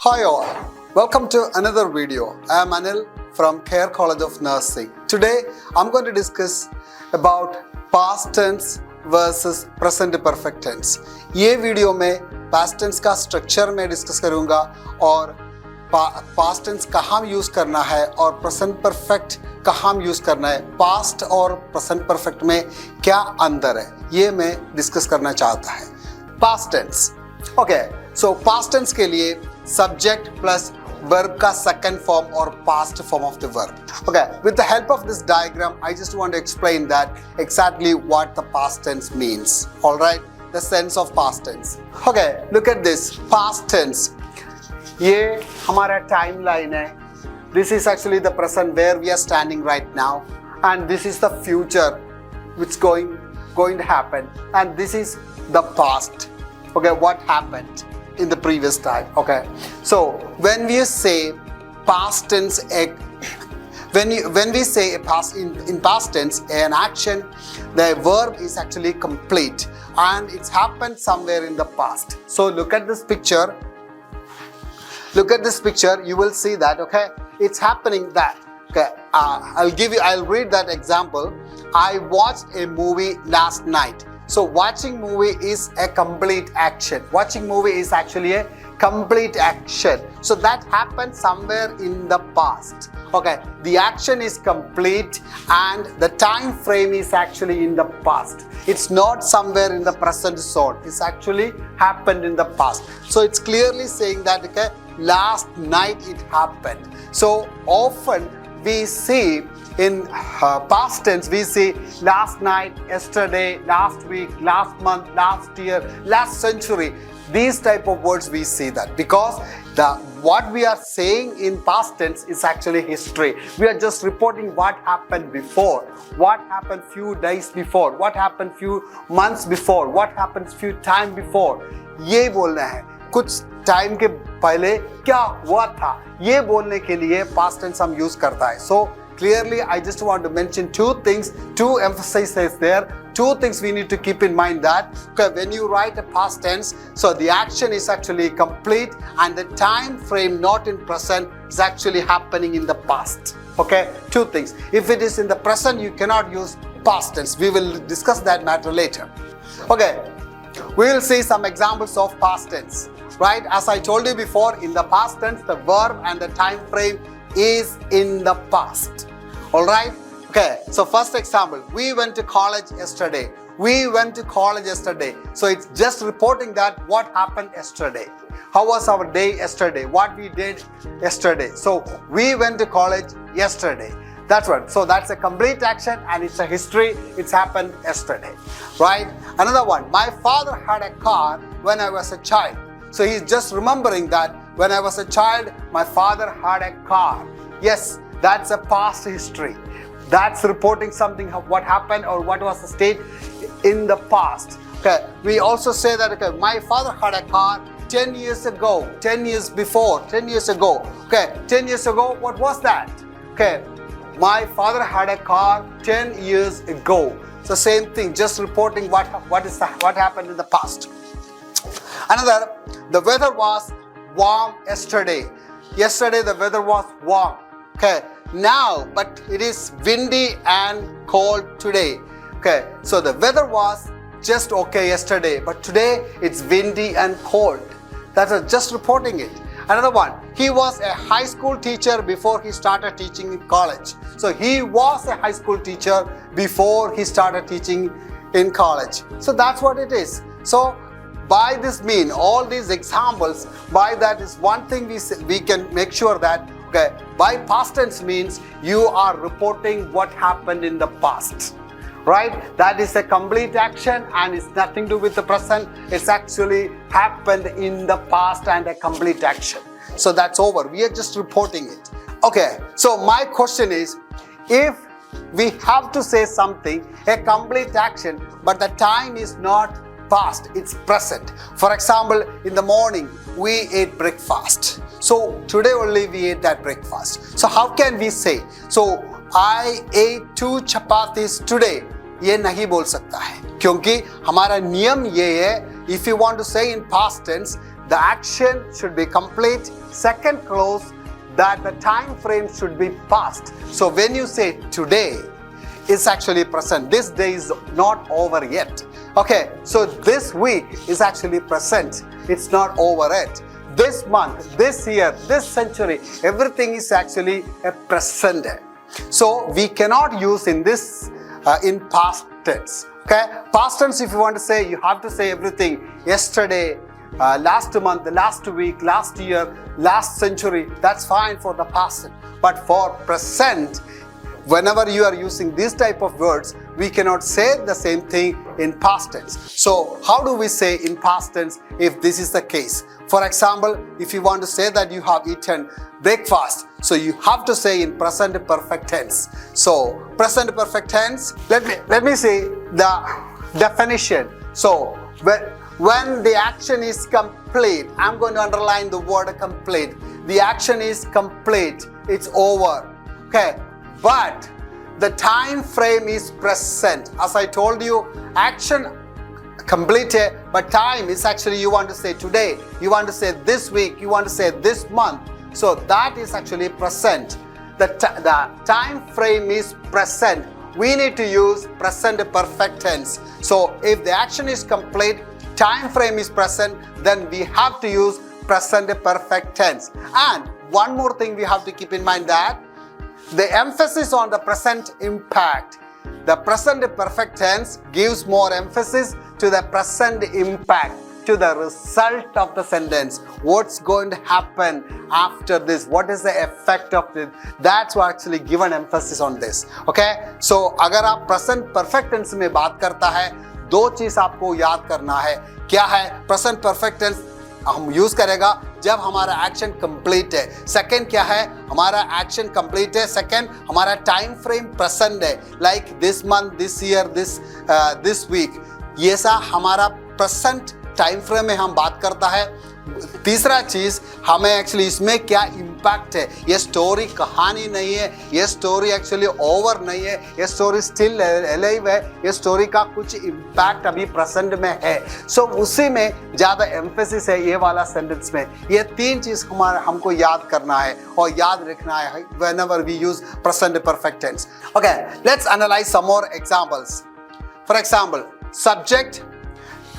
Hi all, welcome to another video. I am Anil from Care College of Nursing. Today I'm going to discuss about past tense versus present perfect tense. ये video में past tense का structure में discuss करूंगा और past tense कहाँ use करना है और present perfect कहाँ यूज़ करना है, past और present perfect में क्या अंतर है, ये मैं डिस्कस करना चाहता है. Past tense. Okay, so past tense के लिए subject plus verb का second form or past form of the verb. Okay, with the help of this diagram, I just want to explain that exactly what the past tense means. All right, the sense of past tense. Okay, look at this past tense. ये हमारा timeline है. This is actually the present where we are standing right now, and this is the future which going to happen, and this is the past. Okay, what happened in the previous time. Okay, so when we say past tense, when we say a past in past tense an action, the verb is actually complete and it's happened somewhere in the past. So look at this picture. Look at this picture. You will see that. Okay, it's happening that. Okay, I'll read that example. I watched a movie last night. So watching movie is a complete action. Watching movie is actually a complete action. So that happened somewhere in the past. Okay, the action is complete and the time frame is actually in the past. It's not somewhere in the present zone. It's actually happened in the past. So it's clearly saying that, okay, last night it happened. So often we see in past tense, we see last night, yesterday, last week, last month, last year, last century. These type of words we see that because what we are saying in past tense is actually history. We are just reporting what happened before, what happened few days before, what happened few months before, what happened few time before. ये बोलना है कुछ time के पहले क्या हुआ था, ये बोलने के लिए past tense हम यूज करता है. So clearly, I just want to mention two things, two emphases there. Two things we need to keep in mind that okay, when you write a past tense, so the action is actually complete and the time frame not in present is actually happening in the past. Okay, two things. If it is in the present, you cannot use past tense. We will discuss that matter later. Okay, we will see some examples of past tense. Right, as I told you before, in the past tense, the verb and the time frame is in the past. All right. Okay. So first example, we went to college yesterday. We went to college yesterday. So it's just reporting that what happened yesterday. How was our day yesterday? What we did yesterday. So we went to college yesterday. That's what. So that's a complete action and it's a history. It's happened yesterday. Right. Another one. My father had a car when I was a child. So he's just remembering that when I was a child, my father had a car. Yes, that's a past history. That's reporting something of what happened or what was the state in the past. Okay, we also say that okay, my father had a car 10 years ago, 10 years before, 10 years ago. Okay, 10 years ago, what was that? Okay, my father had a car 10 years ago. So same thing, just reporting what happened in the past. Another, the weather was warm yesterday. Yesterday the weather was warm. Okay, now but it is windy and cold today. Okay, so the weather was just okay yesterday, but today it's windy and cold. That's just reporting it. Another one, he was a high school teacher before he started teaching in college. So he was a high school teacher before he started teaching in college. So that's what it is. So by this mean, all these examples, by that is one thing we can make sure that, okay, by past tense means you are reporting what happened in the past, right? That is a complete action and it's nothing to do with the present. It's actually happened in the past and a complete action. So that's over. We are just reporting it. Okay, so my question is, if we have to say something, a complete action, but the time is not past, it's present. For example, in the morning we ate breakfast. So today only we ate that breakfast. So how can we say, so I ate 2 chapatis today? ये नहीं बोल सकता है क्योंकि हमारा नियम ये है, if you want to say in past tense, the action should be complete second clause that the time frame should be past. So when you say today, it's actually present. This day is not over yet. Okay, so this week is actually present. It's not over yet. This month, this year, this century, everything is actually a present. So we cannot use in this in past tense. Okay, past tense, if you want to say, you have to say everything yesterday, last month, last week, last year, last century. That's fine for the past. But for present, whenever you are using these type of words, we cannot say the same thing in past tense. So how do we say in past tense if this is the case? For example, if you want to say that you have eaten breakfast, so you have to say in present perfect tense. So present perfect tense, let me say the definition. So when the action is complete, I'm going to underline the word complete. The action is complete, it's over. Okay, but the time frame is present. As I told you, action completed, but time is actually, you want to say today, you want to say this week, you want to say this month. So that is actually present. The time frame is present. We need to use present perfect tense. So if the action is complete, time frame is present, then we have to use present perfect tense. And one more thing we have to keep in mind, that the emphasis on the present impact. The present perfect tense gives more emphasis to the present impact, to the result of the sentence. What's going to happen after this? What is the effect of it? That's what actually given emphasis on this. Okay? So अगर आप present perfect tense में बात करता है, दो चीज आपको याद करना है. क्या है? present perfect tense हम यूज करेगा जब हमारा एक्शन कंप्लीट है. सेकंड क्या है? हमारा एक्शन कंप्लीट है. सेकंड, हमारा टाइम फ्रेम प्रेजेंट है, like this month, this year, this week. ये सा हमारा प्रेजेंट टाइम फ्रेम में हम बात करता है. तीसरा चीज, हमें एक्चुअली इसमें क्या इम्पैक्ट है. ये स्टोरी कहानी नहीं है, ये स्टोरी एक्चुअली ओवर नहीं है, ये स्टोरी स्टिल अलाइव है, ये स्टोरी का कुछ इम्पैक्ट अभी प्रेजेंट में है. सो उसी में ज्यादा एम्फेसिस है ये वाला सेंटेंस में. ये तीन चीज हमको याद करना है और याद रखना है whenever we use present perfect tense. Okay, let's analyze some more examples. For example, subject,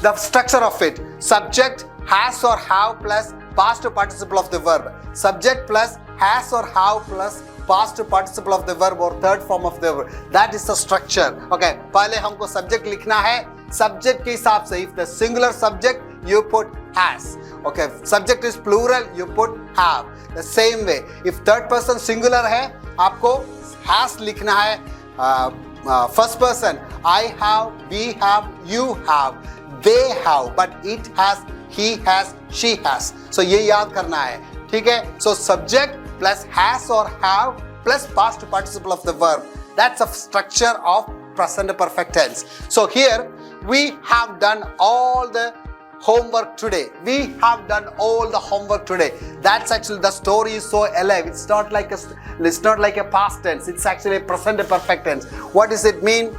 the structure of it. Subject, has or have plus past participle of the verb. Subject plus has or have plus past participle of the verb or third form of the verb. That is the structure. Okay, पहले हमको subject लिखना है. Subject के हिसाब से, if the singular subject, you put has. Okay, subject is plural, you put have. The same way, if third person singular है, आपको has लिखना है. First person, I have, we have, you have, they have, but it has, he has, she has. So ये याद करना है. ठीक है? So subject plus has or have plus past participle of the verb. That's a structure of present perfect tense. So here we have done all the homework today. We have done all the homework today. That's actually, the story is so alive. It's not like a past tense. It's actually a present perfect tense. What does it mean?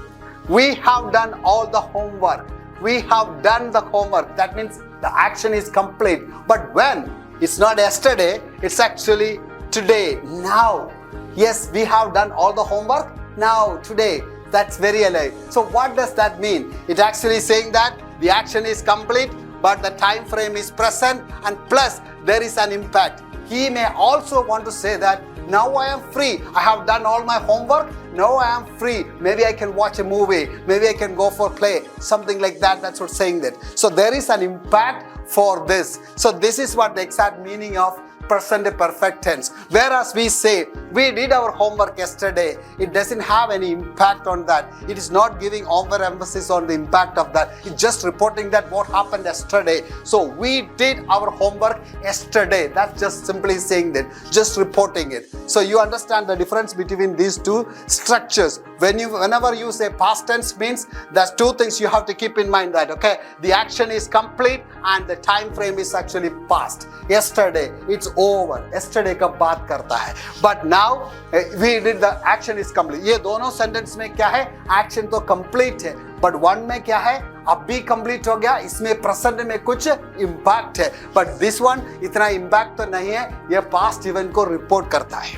We have done all the homework. We have done the homework. That means the action is complete. But when? It's not yesterday. It's actually today, now. Yes, we have done all the homework now, today. That's very alive. So what does that mean? It actually is saying that the action is complete, but the time frame is present, and plus there is an impact. He may also want to say that now I am free. I have done all my homework. Now I am free. Maybe I can watch a movie. Maybe I can go for play. Something like that. That's what saying that. So there is an impact for this. So this is what the exact meaning of present perfect tense. Whereas we say we did our homework yesterday, it doesn't have any impact on that. It is not giving overemphasis on the impact of that. It's just reporting that what happened yesterday. So we did our homework yesterday. That's just simply saying that, just reporting it. So you understand the difference between these two structures. Whenever you say past tense, means there's two things you have to keep in mind, that okay, the action is complete and the time frame is actually past. Yesterday, it's over. Yesterday का बात करता है. But now we did, the action is complete. ये दोनों sentence में क्या है? Action तो complete है. But one में क्या है? अभी कंप्लीट हो गया, इसमें प्रेजेंट में कुछ इम्पैक्ट है, बट दिस वन इतना इम्पैक्ट तो नहीं है, ये पास्ट इवेंट को रिपोर्ट करता है.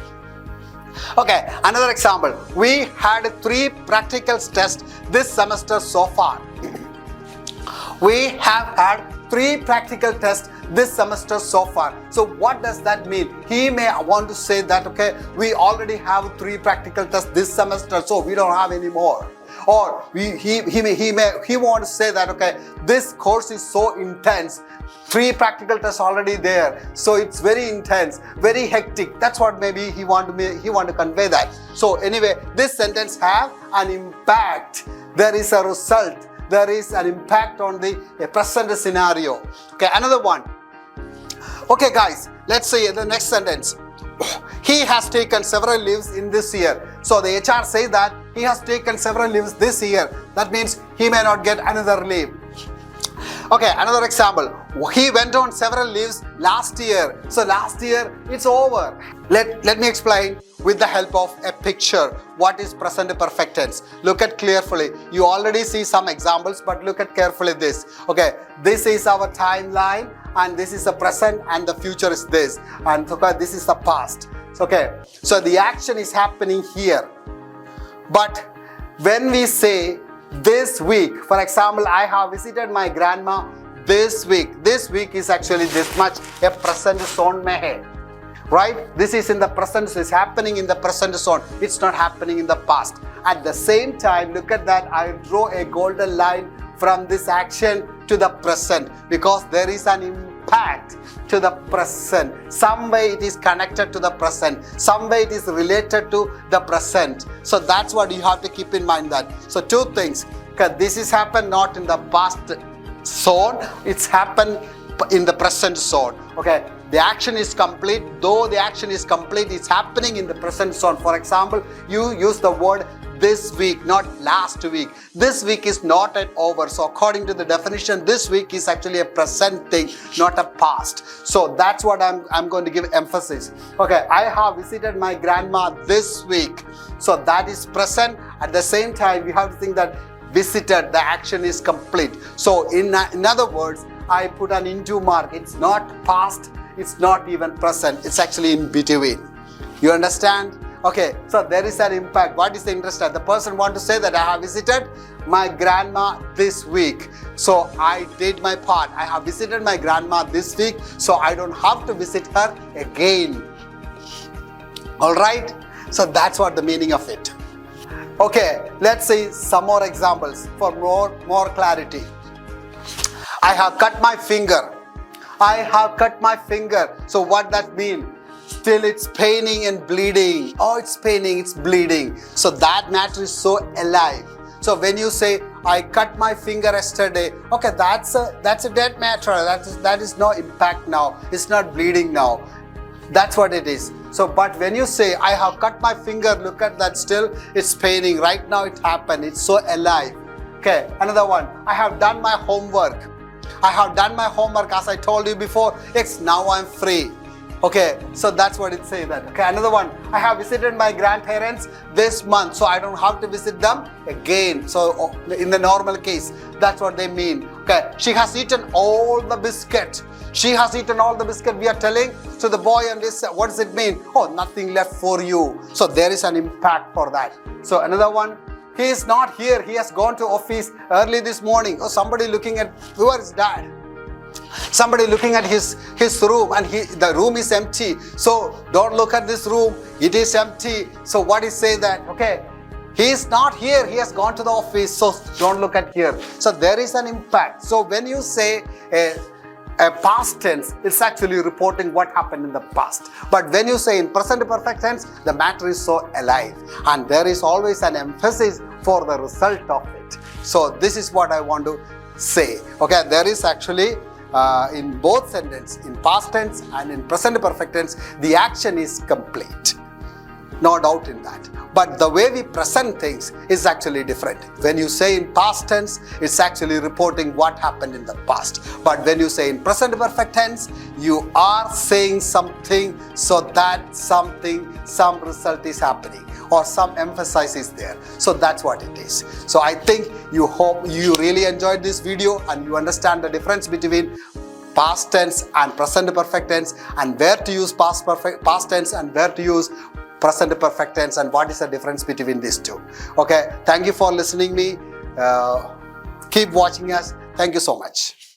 Okay, another example. We had 3 practical tests this semester so far. We have had 3 practical tests this semester so far. So what does that mean? He may want to say that, okay, we already have 3 practical tests this semester, so we don't have any more. Or he want to say that, okay, this course is so intense, 3 practical tests already there, so it's very intense, very hectic. That's what maybe he want to convey that. So anyway, this sentence have an impact. There is a result. There is an impact on the present scenario. Okay, another one. Okay guys, let's see the next sentence. He has taken several leaves in this year. So the HR says that he has taken several leaves this year. That means he may not get another leave. Okay, another example. He went on several leaves last year. So last year, it's over. Let me explain with the help of a picture what is present perfect tense. Look at carefully. You already see some examples, but look at carefully this. Okay, this is our timeline, and this is the present, and the future is this. And okay, this is the past. Okay, so the action is happening here. But when we say this week, for example, I have visited my grandma this week. This week is actually this much a present zone mein hai. Right? This is in the present, so it's happening in the present zone. It's not happening in the past. At the same time, look at that, I draw a golden line from this action to the present, because there is an impact to the present. Some way it is connected to the present. Some way it is related to the present. So that's what you have to keep in mind that. So 2 things. Because this is happened not in the past zone, it's happened in the present zone. Okay, the action is complete. Though the action is complete, it's happening in the present zone. For example, you use the word this week, not last week. This week is not yet over. So according to the definition, this week is actually a present thing, not a past. So that's what I'm going to give emphasis. Okay, I have visited my grandma this week. So that is present. At the same time, we have to think that visited, the action is complete. So in other words, I put an into mark. It's not past, it's not even present. It's actually in between. You understand? Okay, so there is an impact. What is the interest? The person want to say that I have visited my grandma this week. So I did my part. I have visited my grandma this week, so I don't have to visit her again. All right? So that's what the meaning of it. Okay, let's see some more examples for more clarity. I have cut my finger. I have cut my finger. So what that mean? Still it's paining and bleeding. Oh, it's paining, it's bleeding. So that matter is so alive. So when you say, I cut my finger yesterday, okay, that's a dead matter. That is no impact now. It's not bleeding now. That's what it is. So, but when you say, I have cut my finger, look at that, still it's paining. Right now it happened. It's so alive. Okay, another one. I have done my homework. I have done my homework, as I told you before. Yes, now I'm free. Okay, so that's what it says that. Okay, another one. I have visited my grandparents this month, so I don't have to visit them again. So in the normal case, that's what they mean. Okay, she has eaten all the biscuit. She has eaten all the biscuit, we are telling. So the boy and this, what does it mean? Oh, nothing left for you. So there is an impact for that. So another one. He is not here. He has gone to office early this morning. Oh, somebody looking at, who is dad? Somebody looking at his room, and the room is empty. So don't look at this room. It is empty. So what is say that? Okay, he is not here. He has gone to the office. So don't look at here. So there is an impact. So when you say a past tense, it's actually reporting what happened in the past. But when you say in present perfect tense, the matter is so alive, and there is always an emphasis for the result of it. So this is what I want to say. Okay, there is actually in both sentences, in past tense and in present perfect tense, the action is complete. No doubt in that. But the way we present things is actually different. When you say in past tense, it's actually reporting what happened in the past. But when you say in present perfect tense, you are saying something so that some result is happening. or some emphasis is there. So that's what it is. So I think you hope you really enjoyed this video and you understand the difference between past tense and present perfect tense, and where to use past tense and where to use present perfect tense, and what is the difference between these two. Okay, thank you for listening me. Keep watching us. Thank you so much.